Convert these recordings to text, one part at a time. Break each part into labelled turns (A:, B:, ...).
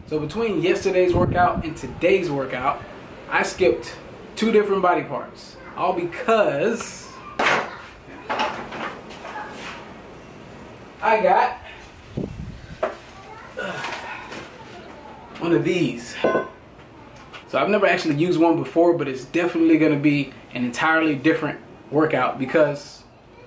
A: So between yesterday's workout and today's workout, I skipped 2 different body parts. All because I got one of these. So I've never actually used one before, but it's definitely gonna be an entirely different workout because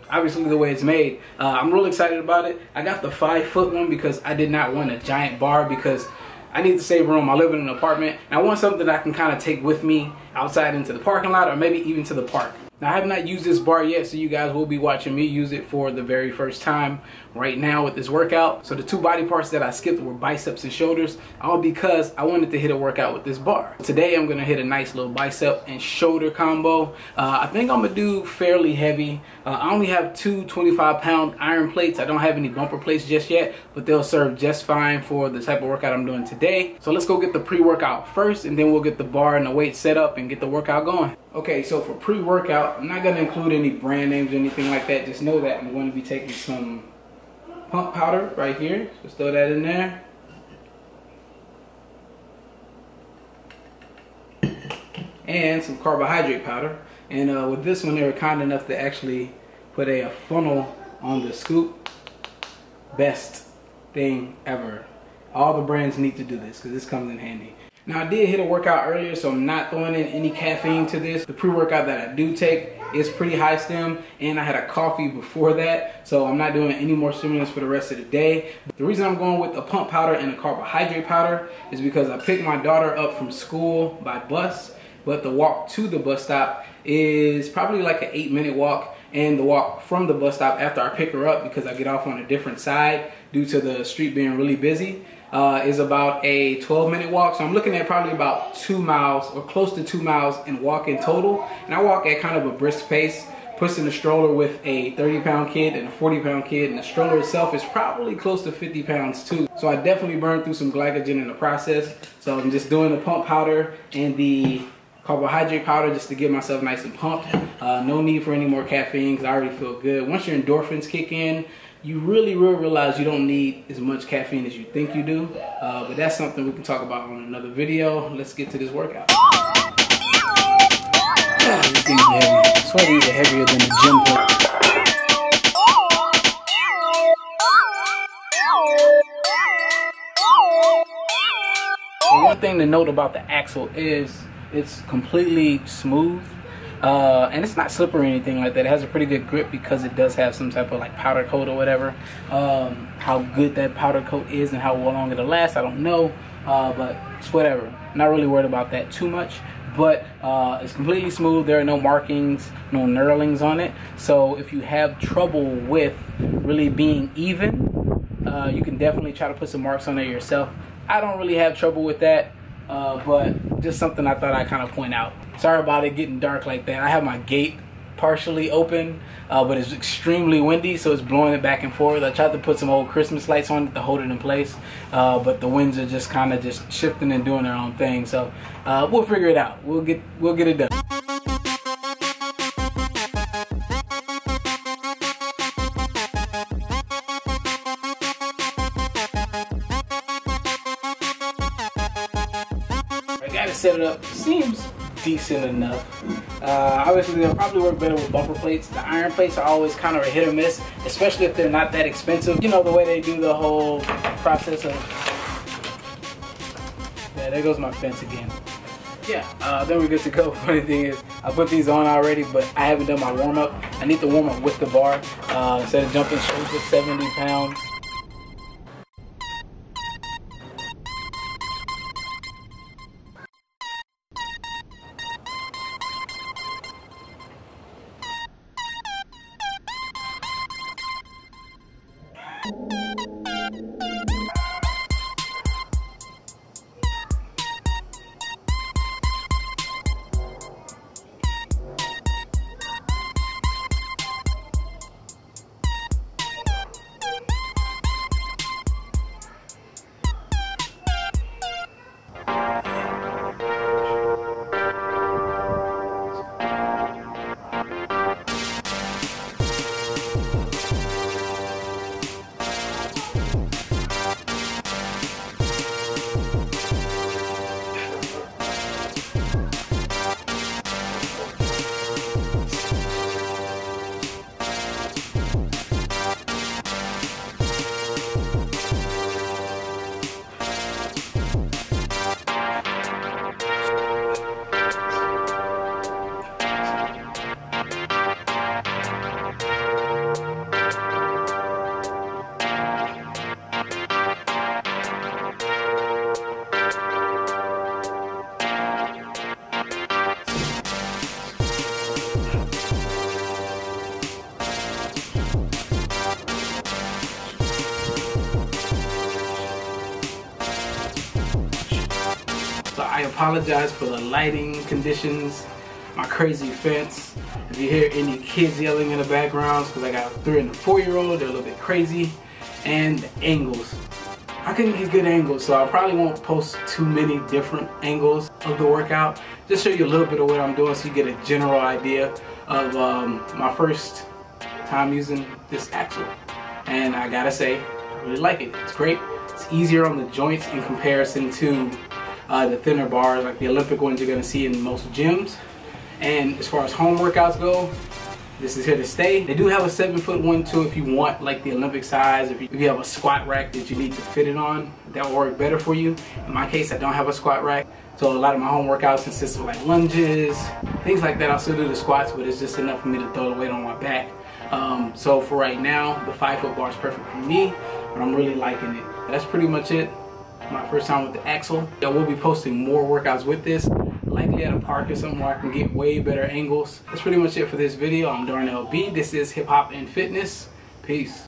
A: obviously the way it's made. I'm really excited about it. I got the 5-foot one because I did not want a giant bar because I need to save room. I live in an apartment and I want something that I can kind of take with me outside into the parking lot or maybe even to the park. Now I have not used this bar yet, so you guys will be watching me use it for the very first time right now with this workout. So the 2 body parts that I skipped were biceps and shoulders, all because I wanted to hit a workout with this bar. Today I'm gonna hit a nice little bicep and shoulder combo. I think I'm gonna do fairly heavy. I only have 2 25-pound iron plates. I don't have any bumper plates just yet, but they'll serve just fine for the type of workout I'm doing today. So let's go get the pre-workout first, and then we'll get the bar and the weight set up and get the workout going. Okay, so for pre-workout, I'm not gonna include any brand names or anything like that. Just know that I'm going to be taking some pump powder right here. Just throw that in there. And some carbohydrate powder. And with this one, they were kind enough to actually put a funnel on the scoop. Best thing ever. All the brands need to do this because this comes in handy. Now I did hit a workout earlier, so I'm not throwing in any caffeine to this. The pre-workout that I do take is pretty high stim, and I had a coffee before that, so I'm not doing any more stimulants for the rest of the day. The reason I'm going with a pump powder and a carbohydrate powder is because I picked my daughter up from school by bus, but the walk to the bus stop is probably like an 8-minute walk, and the walk from the bus stop after I pick her up, because I get off on a different side due to the street being really busy, is about a 12-minute walk. So I'm looking at probably about 2 miles or close to 2 miles in walk in total. And I walk at kind of a brisk pace, pushing the stroller with a 30-pound kid and a 40-pound kid, and the stroller itself is probably close to 50 pounds too. So I definitely burned through some glycogen in the process. So I'm just doing the pump powder and the carbohydrate powder just to get myself nice and pumped. No need for any more caffeine because I already feel good. Once your endorphins kick in, you really will realize you don't need as much caffeine as you think you do. But that's something we can talk about on another video. Let's get to this workout. These things are heavy. I swear these are heavier than the gym plate. One thing to note about the axle is it's completely smooth. And it's not slippery or anything like that. It has a pretty good grip because it does have some type of like powder coat or whatever. How good that powder coat is and how long it'll last, I don't know. But it's whatever. Not really worried about that too much. But it's completely smooth. There are no markings, no knurlings on it. So if you have trouble with really being even, you can definitely try to put some marks on there yourself. I don't really have trouble with that. But just something I thought I'd kind of point out. Sorry about it getting dark like that. I have my gate partially open, but it's extremely windy, so it's blowing it back and forth. I tried to put some old Christmas lights on it to hold it in place, but the winds are just kind of just shifting and doing their own thing. So we'll figure it out. We'll get it done. Set it up, seems decent enough. Obviously they'll probably work better with bumper plates. The iron plates are always kind of a hit or miss, especially if they're not that expensive. You know, the way they do the whole process of, yeah, there goes my fence again. Yeah, then we're good to go. Funny thing is, I put these on already, but I haven't done my warm-up. I need to warm up with the bar instead of jumping straight to 70 pounds. I apologize for the lighting conditions, my crazy fence. If you hear any kids yelling in the background, because I got a 3 and a 4-year-old, they're a little bit crazy. And the angles. I couldn't get good angles, so I probably won't post too many different angles of the workout. Just show you a little bit of what I'm doing so you get a general idea of my first time using this axle. And I gotta say, I really like it. It's great. It's easier on the joints in comparison to the thinner bars like the Olympic ones you're gonna see in most gyms. And as far as home workouts go, this is here to stay. They do have a 7-foot one too if you want like the Olympic size. If you have a squat rack that you need to fit it on, that will work better for you. In my case, I don't have a squat rack. So a lot of my home workouts consist of like lunges, things like that. I'll still do the squats, but it's just enough for me to throw the weight on my back. So for right now, the 5-foot bar is perfect for me, but I'm really liking it. That's pretty much it. My first time with the axle. I will be posting more workouts with this, likely at a park or something where I can get way better angles. That's pretty much it for this video. I'm Darnell B. This is Hip Hop and Fitness. Peace.